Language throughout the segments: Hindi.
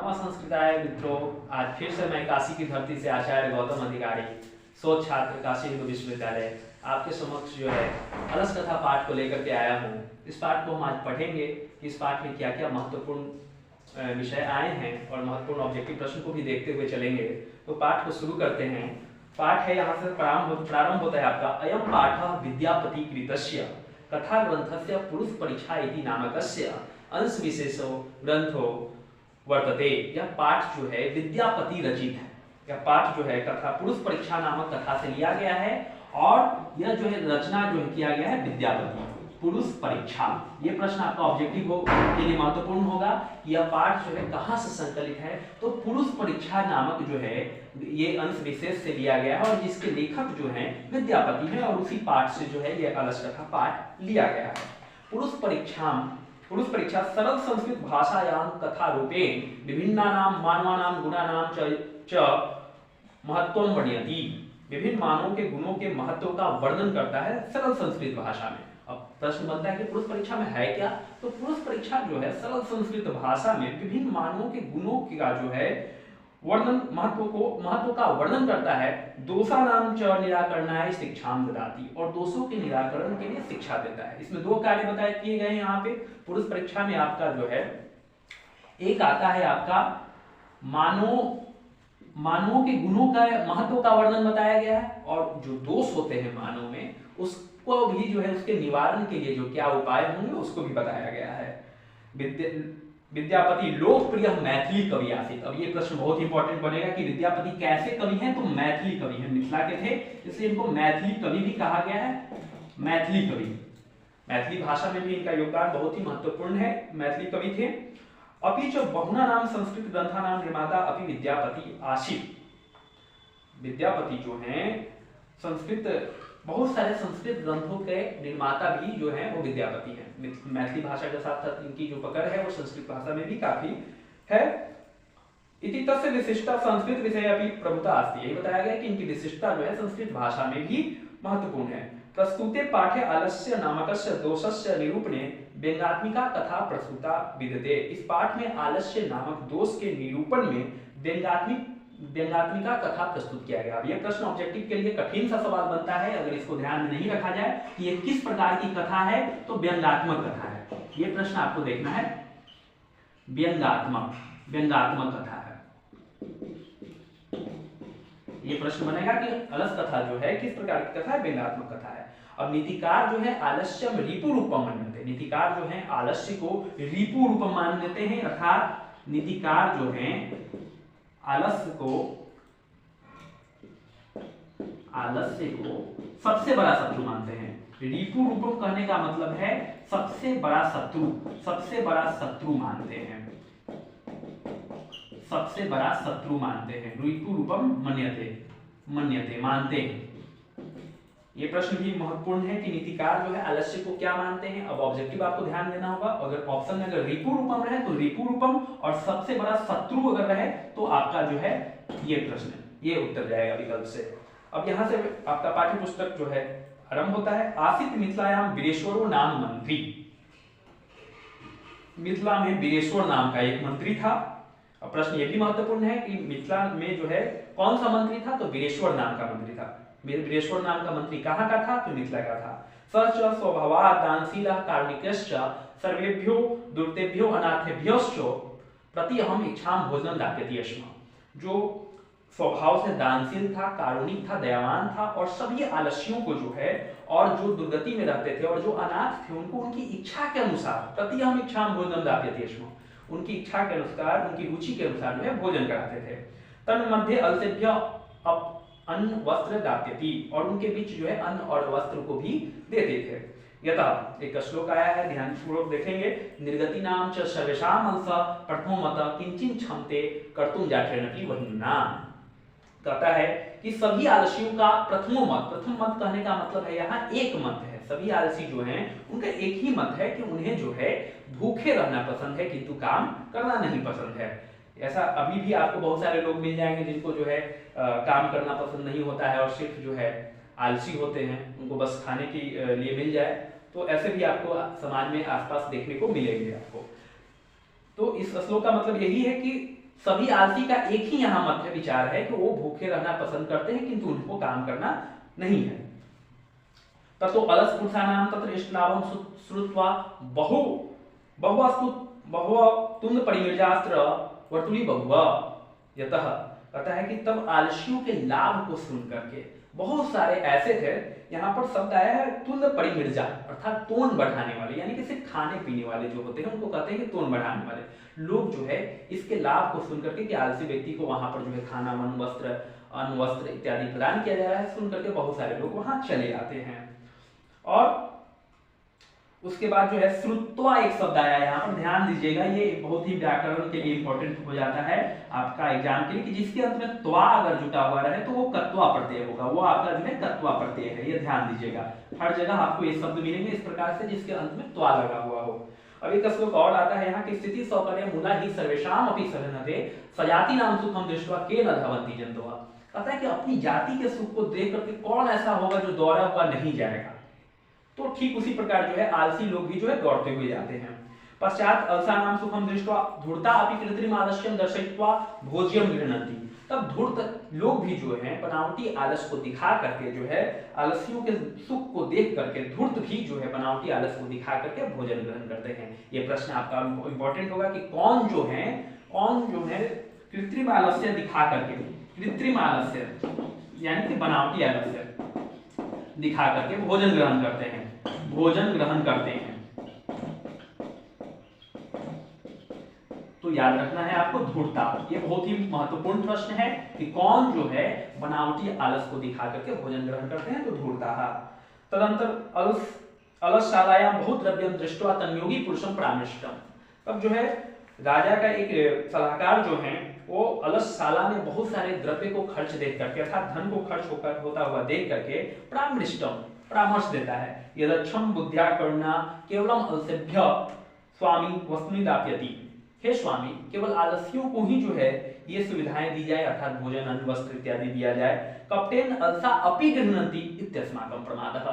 नमः संस्कृताय मित्रों, आज फिर से मैं काशी की धरती से आचार्य गौतम अधिकारी शोध छात्र काशी हिंदू विश्वविद्यालय आपके समक्ष जो है अलस कथा पाठ को लेकर के आया हूँ। इस पाठ को हम आज पढ़ेंगे कि इस पाठ में क्या क्या महत्वपूर्ण विषय आए हैं और महत्वपूर्ण ऑब्जेक्टिव प्रश्न को भी देखते हुए चलेंगे। तो पाठ को शुरू करते हैं। पाठ है, यहाँ से प्रारंभ होता है आपका अयम पाठ विद्यापति कृतस्य कथा ग्रंथस्य पुरुष परीक्षा इति नामकस्य अंश विशेषो ग्रंथो वर्तते। यह पाठ जो है विद्यापति रचित है। यह पाठ जो है कथा पुरुष परीक्षा नामक कथा से लिया गया है और यह जो है रचना जो किया गया है विद्यापति पुरुष परीक्षा। ये प्रश्न आपका ऑब्जेक्टिव के लिए महत्वपूर्ण होगा कि यह पाठ जो है कहाँ से संकलित है। तो पुरुष परीक्षा नामक जो है ये अंश विशेष से लिया गया है और जिसके लेखक जो है विद्यापति है और उसी पाठ से जो है ये अलस कथा पाठ लिया गया है। पुरुष परीक्षा सरल संस्कृत भाषायां कथा रूपेण विभिन्नानां मानवानां गुणानां च महत्वं वर्णयति। विभिन्न मानवों के गुणों के महत्व का वर्णन करता है सरल संस्कृत भाषा में। अब प्रश्न बनता है कि पुरुष परीक्षा में है क्या? तो पुरुष परीक्षा जो है सरल संस्कृत भाषा में विभिन्न मानवों के गुणों का जो है वर्णन महत्व का वर्णन करता है। दोषानां च निराकरणाय शिक्षां ददाति और दोषों के निराकरण के लिए शिक्षा देता है। इसमें दो कार्य बताए किए गए हैं यहाँ पे पुरुष परीक्षा में। आपका जो है एक आता है आपका मानवों के गुणों का महत्व का वर्णन बताया गया है और जो दोष होते हैं मानव में उसको भी जो है उसके निवारण के लिए जो क्या उपाय होंगे उसको भी बताया गया है। विद्यापति लोकप्रिय मैथिली कवि आसित। अब ये प्रश्न बहुत इंपॉर्टेंट बनेगा कि विद्यापति कैसे कवि हैं? तो मैथिली कवि हैं, मिथिला के थे इसलिए इनको मैथिली कवि भी कहा गया है। मैथिली कवि, मैथिली भाषा में भी इनका योगदान बहुत ही महत्वपूर्ण है। मैथिली कवि थे। अपि च बहुना नाम संस्कृत ग्रंथानां निर्माता अपि विद्यापति आसित। विद्यापति जो हैं संस्कृत बहुत सारे संस्कृत ग्रंथों के निर्माता भी जो हैं वो विद्यापति हैं। मैथिली भाषा के साथ साथ इनकी जो पकड़ है वो संस्कृत भाषा में भी काफी है। इति तस्य विशिष्टता संस्कृत विषय अपि प्रभुता अस्ति। यही बताया गया कि इनकी विशिष्टता जो है संस्कृत भाषा में भी महत्वपूर्ण है। प्रस्तुते पाठे आलस्य नामकस्य दोषस्य निरूपणे व्यंग्यात्मिका कथा प्रस्तुता विद्यते। इस पाठ में आलस्य नामक दोष के निरूपण में व्यंग्यात्मिका कथा प्रस्तुत किया गया। अब ये प्रश्न ऑब्जेक्टिव के लिए कठिन सा सवाल बनता है अगर इसको ध्यान में नहीं रखा जाए कि ये किस प्रकार की कथा है। तो व्यंग्यात्मक कथा है। ये प्रश्न आपको देखना है। व्यंग्यात्मक कथा है। ये प्रश्न बनेगा कि अलस कथा जो है किस प्रकार की कथा है? व्यंग्यात्मक कथा है। अब नीतिकार जो है आलस्यम रिपु रूपम मान्यते। नीतिकार जो है आलस्य को रिपु रूपम मान लेते हैं अर्थात नीतिकार जो है आलस्य को सबसे बड़ा शत्रु मानते हैं। रिपु रूपम कहने का मतलब है सबसे बड़ा शत्रु मानते हैं। सबसे बड़ा शत्रु मानते हैं। रिपु रूपम मन्यते मानते हैं। ये प्रश्न भी महत्वपूर्ण है कि नीतिकार जो है आलस्य को क्या मानते हैं। अब ऑब्जेक्टिव आपको ध्यान देना होगा। अगर ऑप्शन में अगर रिपु रूपम रहे तो रिपु रूपम और सबसे बड़ा शत्रु अगर रहे तो आपका जो है ये प्रश्न ये उत्तर जाएगा विकल्प से। अब यहाँ से आपका पाठ्य पुस्तक जो है आरंभ होता है। आसित मिथिलायाम वीरेश्वरो नाम मंत्री। मिथिला में वीरेश्वर नाम का एक मंत्री था। अब प्रश्न ये भी महत्वपूर्ण है कि मिथिला में जो है कौन सा मंत्री था? तो वीरेश्वर नाम का मंत्री था। वीरेश्वर नाम का मंत्री कहाँ का था? तो मिथिला का था। सच स्वभावात् दानशीलः कारुणिकश्च सर्वेभ्यो दुर्तेभ्यो अनाथेभ्योश्च प्रतिअहम् इच्छां भोजनं दास्यति स्म। जो स्वभाव से दानशील था, कारुणिक था, दयावान था और सभी आलस्यों को जो है और जो दुर्गति में रहते थे और जो अनाथ थे उनको उनकी इच्छा के अनुसार प्रतिअहम् इच्छां भोजनं दास्यति स्म। उनकी इच्छा के अनुसार उनकी रुचि के अनुसार जो है भोजन कराते थे। तन्मध्ये अलसेभ्य अन्न वस्त्र दास्यति और उनके बीच जो है अन्न और वस्त्र को भी देते थे। यथा एक श्लोक आया है, ध्यान पूर्वक देखेंगे। निर्गतिनां च सर्वेषाम् अंशः प्रथमो मतः किंचिन क्षमते कर्तुं जाठेरनपि वह्निना। कहता है कि सभी आलसियों का प्रथम मत कहने का मतलब है यहाँ एक मत है। सभी आलसी जो हैं उनका एक ही मत है कि उन्हें जो है भूखे रहना पसंद है किंतु काम करना नहीं पसंद है। ऐसा अभी भी आपको बहुत सारे लोग मिल जाएंगे जिनको जो है काम करना पसंद नहीं होता है और सिर्फ जो है आलसी होते हैं, उनको बस खाने के लिए मिल जाए। तो ऐसे भी आपको समाज में आसपास देखने को मिलेंगे आपको। तो इस श्लोक का मतलब यही है कि सभी आलसी का एक ही यहाँ मध्य विचार है कि वो भूखे रहना पसंद करते हैं किंतु उनको काम करना नहीं है। ततो अलस पुरुषाणाम तत्र इष्टलाभम श्रुत्वा बहु बहुवस्तुंद परिमिर्जास्त्र वर्तुली बहुवा यतः, कहता है कि तब आलसियों के लाभ को सुन करके बहुत सारे ऐसे थे, यहाँ पर शब्द आया है तुंद परिमिर्जा अर्थात तोन बढ़ाने वाले, यानी कि सिर्फ खाने पीने वाले जो होते हैं उनको कहते हैं कि तोन बढ़ाने वाले लोग जो है इसके लाभ को सुन करके कि आलसी व्यक्ति को वहां पर जो है खाना, वन, वस्त्र, अन्न, वस्त्र इत्यादि प्रदान किया जा रहा है, सुन करके बहुत सारे लोग वहां चले आते हैं। और उसके बाद जो है श्रुत्वा एक शब्द आया है, यहाँ पर ध्यान दीजिएगा, ये बहुत ही व्याकरण के लिए इंपॉर्टेंट हो जाता है आपका एग्जाम के लिए, कि जिसके अंत में त्वा अगर जुटा हुआ रहे तो वो कत्वा प्रत्यय होगा, वो आपका जो है कत्वा प्रत्यय है, ये ध्यान दीजिएगा। हर जगह आपको ये शब्द मिलेंगे इस प्रकार से जिसके अंत में त्वा लगा हुआ हो। अब एक श्लोक और आता है यहाँ की स्थिति सौकर्य मूला ही सर्वेषाम अपि सघनते सजाति नाम सुखम दृष्ट्वा के न धवन्ति जन्तवः, कहता है कि अपनी जाति के सुख को देख करके कौन ऐसा होगा जो दौड़ा हुआ नहीं जाएगा। तो ठीक उसी प्रकार जो है आलसी लोग भी जो है दौड़ते हुए जाते हैं। पश्चात अलसानाम सुखम दृष्ट्वा धूर्ता अपि कृत्रिम आलस्यम दर्शयित्वा भोज्यम गृह्णन्ति, तब धूर्त लोग भी जो है बनावटी आलस को दिखा करके जो है आलसियों के सुख को देख करके धूर्त भी जो है बनावटी आलस को दिखा करके भोजन ग्रहण करते हैं। ये प्रश्न आपका इंपॉर्टेंट होगा कि कौन जो है कृत्रिम आलस्य दिखा करके, कृत्रिम आलस्य यानी कि बनावटी आलस्य दिखा करके भोजन ग्रहण करते हैं, भोजन ग्रहण करते हैं। तो याद रखना है आपको धूर्ता, ये बहुत ही महत्वपूर्ण प्रश्न है कि कौन जो है बनावटी आलस को दिखा करके भोजन ग्रहण करते हैं, तो धूर्ता। तदंतर अलसशालायां बहुत द्रव्यम दृष्ट्वा तन्योगी पुरुषम प्रामिष्टम, तब जो है राजा का एक सलाहकार जो है वो अलसशाला में बहुत सारे द्रव्य को खर्च देख करके अर्थात धन को खर्च होता हुआ देख करके प्रामिष्टम परामर्श देता है, यदक्षम बुद्ध्या करुणा केवलम अलसेभ्य स्वामी वस्तुनि दाप्यति, हे स्वामी केवल आलसियों को ही जो है ये सुविधाएं दी जाए अर्थात भोजन, अन्न, वस्त्र इत्यादि दिया जाए। कपटेन अलसा अपि गृह्णन्ति इत्यस्माकं प्रमादः,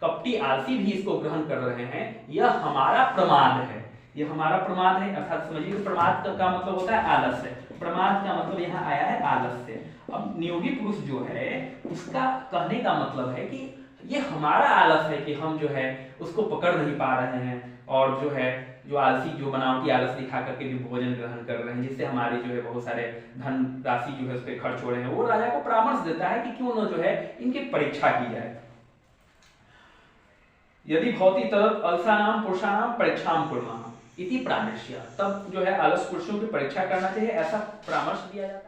कपटी आलसी भी इसको ग्रहण कर रहे हैं, यह हमारा प्रमाद है, यह हमारा प्रमाद है। अर्थात समझिए प्रमाद का मतलब होता है आलस है, प्रमाद का मतलब यहाँ आया है आलस से। अब नियोगी पुरुष जो है उसका कहने का मतलब है कि ये हमारा आलस है कि हम जो है उसको पकड़ नहीं पा रहे हैं और जो है जो आलसी जो बनावटी आलस दिखा करके भी भोजन ग्रहण कर रहे हैं जिससे हमारे जो है बहुत सारे धन राशि जो है उस पर खर्च हो रहे हैं। वो राजा को परामर्श देता है कि क्यों न जो है इनकी परीक्षा की जाए। यदि भवती तद अलसानाम पुरुषाणाम परीक्षाम कुर्मः इति प्रामर्श्य, तब जो है आलस पुरुषों की परीक्षा करना चाहिए ऐसा परामर्श दिया जाता है।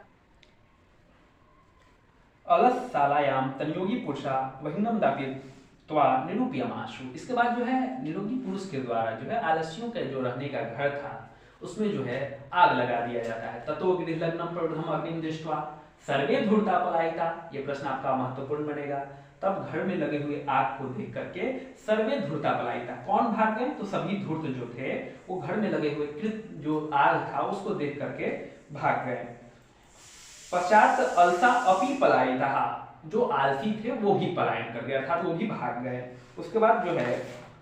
अलसशालायां तन्योगी पुरुषा वहिनम दापित्वा निरूप्यमाशु, इसके बाद जो है निरोगी पुरुष के द्वारा जो है आलस्यों का जो रहने का घर था उसमें जो है आग लगा दिया जाता है। ततो गृहलग्नं प्रवृद्धम अग्निं दृष्ट्वा सर्वे धूर्ता पलायिता, ये प्रश्न आपका महत्वपूर्ण बनेगा। तब घर में लगे हुए आग को देख करके सर्वे धूर्ता पलायिता, कौन भाग गए? तो सभी धूर्त जो थे वो घर में लगे हुए कृत जो आग था उसको देख करके भाग गए। पश्चात अलसा अपि पलायिता, जो आलसी थे वो भी पलायन कर गए अर्थात वो भी भाग गए। उसके बाद जो है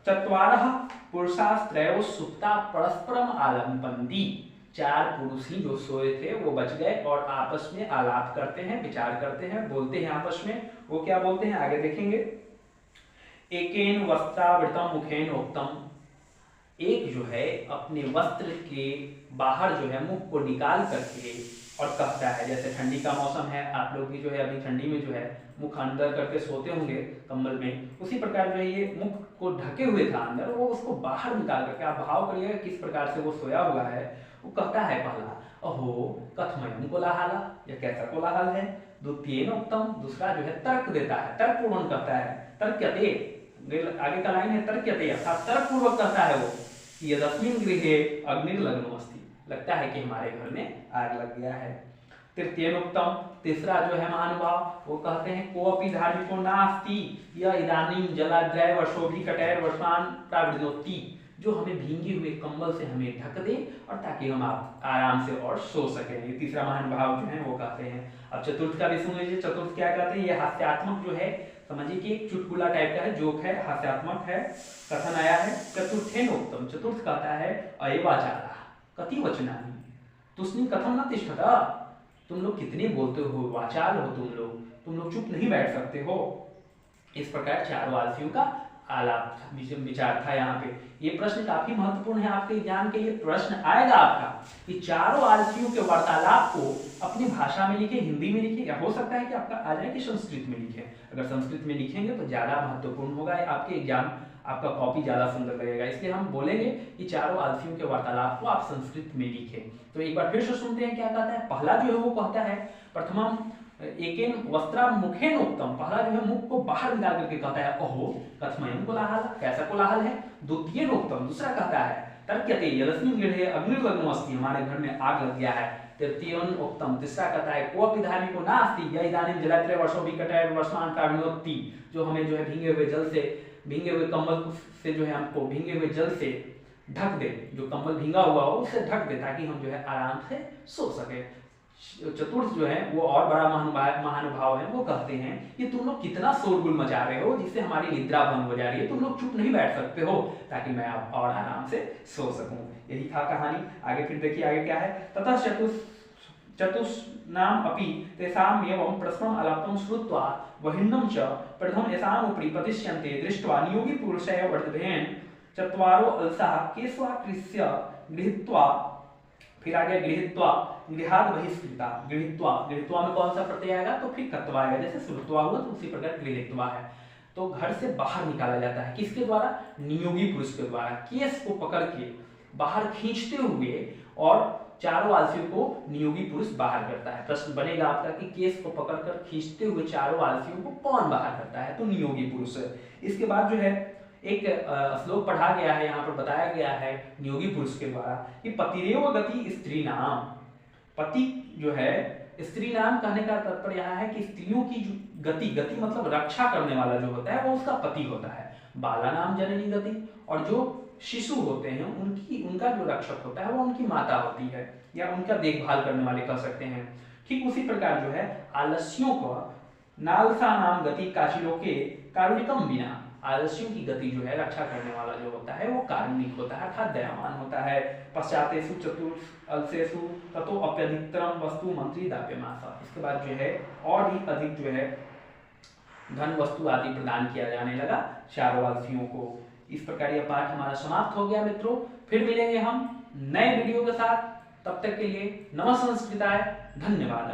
चत्वारः पुरुषास्त्रयो सुप्ता परस्परम आलम्पन्ति, चार पुरुष ही जो सोए थे वो बच गए और आपस में आलाप करते हैं, विचार करते हैं, बोलते हैं आपस में। वो क्या बोलते हैं आगे देखेंगे। एकेन वस्त्रावृतम मुखेन उक्तम, एक जो है अपने वस्त्र के बाहर जो है मुख को निकाल करके और कहता है, जैसे ठंडी का मौसम है, आप लोग भी जो है अभी ठंडी में जो है मुख अंदर करके सोते होंगे कंबल में, उसी प्रकार जो है ये मुख को ढके हुए था अंदर, वो उसको बाहर निकाल करके, आप भाव करिएगा किस प्रकार से वो सोया हुआ है। वो कहता है पहला अहो कथमयं कोलाहला, यह कैसा कोलाहल है। द्वितीयेन उक्तम, दूसरा जो है तर्क देता है, तर्कपूर्वक कहता है, तर्क्यते, आगे का लाइन है तर्क्यते अर्थात तर्कपूर्वक कहता है वो, यदस्मिन् गृहे अग्निर्लग्नमस्ति, लगता है कि हमारे घर में आग लग गया है। तृतीयोक्तम, तीसरा जो है महानुभाव वो कहते हैं कोऽपि धार्मिको नास्ति या इदानीं जलाद्रय वर्षोभि कटैर वर्षान प्रावृणोति, जो हमें भींगे हुए कंबल से हमें ढक दे और ताकि हम आप आराम से और सो सकें। ये तीसरा महानुभाव जो है वो कहते हैं। अब चतुर्थ का भी सुन लीजिए, चतुर्थ क्या कहते हैं, ये हास्यात्मक जो है, समझिए कि एक चुटकुला टाइप का है, जोक है, हास्यात्मक है, कथन आया है। चतुर्थेन उत्तम, चतुर्थ कहता है अयवाचारा कति वचनानि तुष्णि कथम न तिष्ठता, तुम लोग कितने बोलते हो, वाचाल हो तुम लोग चुप नहीं बैठ सकते हो। इस प्रकार चारों आलसियों का आलाप विचार था यहाँ पे। ये प्रश्न काफी महत्वपूर्ण है आपके एग्जाम के लिए, प्रश्न आएगा आपका कि चारों आलसियों के वार्तालाप को अपनी भाषा में लिखे, हिंदी में लिखे, या हो सकता है कि आपका आ जाए कि संस्कृत में लिखे। अगर संस्कृत में लिखेंगे तो ज्यादा महत्वपूर्ण होगा आपके एग्जाम, आपका कॉपी ज्यादा सुंदर लगेगा। इसलिए हम बोलेंगे कि चारों आलसियों के वार्तालाप को आप संस्कृत में लिखें। तो एक बार फिर से सुनते हैं क्या कहता है। पहला जो है वो कहता है प्रथमम एकेन वस्त्राम मुखेन उत्तम, पहला जो है मुख को बाहर निकाल करके कहता है ओहो कथमयम कोलाहल, कैसा कोलाहल है। द्वितीय उत्तम, दूसरा कहता है तर्क्यते यदस्मिन् गृहे अग्निर्लग्नो अस्ति, हमारे घर में आग लग गया है। तृतीय उत्तम, तीसरा कहता है कोऽपि धार्मिको नास्ति य इदानीं जलत्रय वर्षो विकटैर् वर्षमान् प्राविणोति, जो हमें जो है भींगे हुए जल से, भींगे हुए कंबल से जो है हमको भींगे हुए जल से ढक दे, जो कंबल भींगा हुआ हो उससे ढक दे ताकि हम जो है आराम से सो सके। चतुर्थ जो है वो और बड़ा महानुभाव है, वो कहते हैं कि तुम लोग कितना शोरगुल मचा रहे हो जिससे हमारी निद्रा भंग हो जा रही है, तुम लोग चुप नहीं बैठ सकते हो ताकि मैं अब और आराम से सो सकूं। यही था कहानी। आगे फिर देखिए आगे क्या है। ततः चतुष्नाम अपि तेषाम् एवं प्रश्नम अलापम श्रुत्वा वहिन्नम च प्रथम येषाम् उपरि प्रतिष्यन्ते दृष्ट्वा नियोगी पुरुषय वर्ततेन चत्वारो अलसा केशवाकृष्य गृहीत्वा, फिर आगे गृहीत्वा गृहाद बहिष्कृता, गृहीत्वा में कौन सा प्रत्यय आएगा तो फिर कत्वा आएगा, जैसे श्रुत्वा हुआ तो उसी प्रकार गृहीत्वा है। तो घर से बाहर निकाला जाता है किसके द्वारा, नियोगी पुरुष के द्वारा। केस को पकड़ के बाहर खींचते हुए और चारों आलसियों को नियोगी पुरुष बाहर करता है। प्रश्न बनेगा आपका कि केस को पकड़कर खींचते हुए चारों आलसियों को कौन बाहर करता है, तो नियोगी पुरुष। इसके बाद जो है एक श्लोक पढ़ा गया है, यहाँ पर बताया गया है नियोगी पुरुष के द्वारा कि पतिरेव गति स्त्री नाम, पति जो है स्त्री नाम कहने का तात्पर्य यहाँ है कि स्त्रियों की गति मतलब रक्षा करने वाला जो होता है वो उसका पति होता है। बाला नाम जननी गति, और जो शिशु होते हैं उनका जो रक्षक होता है वो उनकी माता होती है, या उनका देखभाल करने वाले कह सकते हैं। ठीक उसी प्रकार जो है आलस्यों को नालसा नाम गति काशिलोके कारुणिकम बिना, आलस्यों की गति जो है रक्षा करने वाला जो होता है वो कारुणिक होता है अर्थात दयावान होता है। पश्चातेषु चतुर्थ अलसेषु ततो अप्यधिकतरम वस्तु मंत्री दाप्यमासा, इसके बाद जो है और भी अधिक जो है धन वस्तु आदि प्रदान किया जाने लगा चारों आलसियों को। इस प्रकार यह पाठ हमारा समाप्त हो गया मित्रों। फिर मिलेंगे हम नए वीडियो के साथ, तब तक के लिए नमः संस्कृताय, धन्यवाद।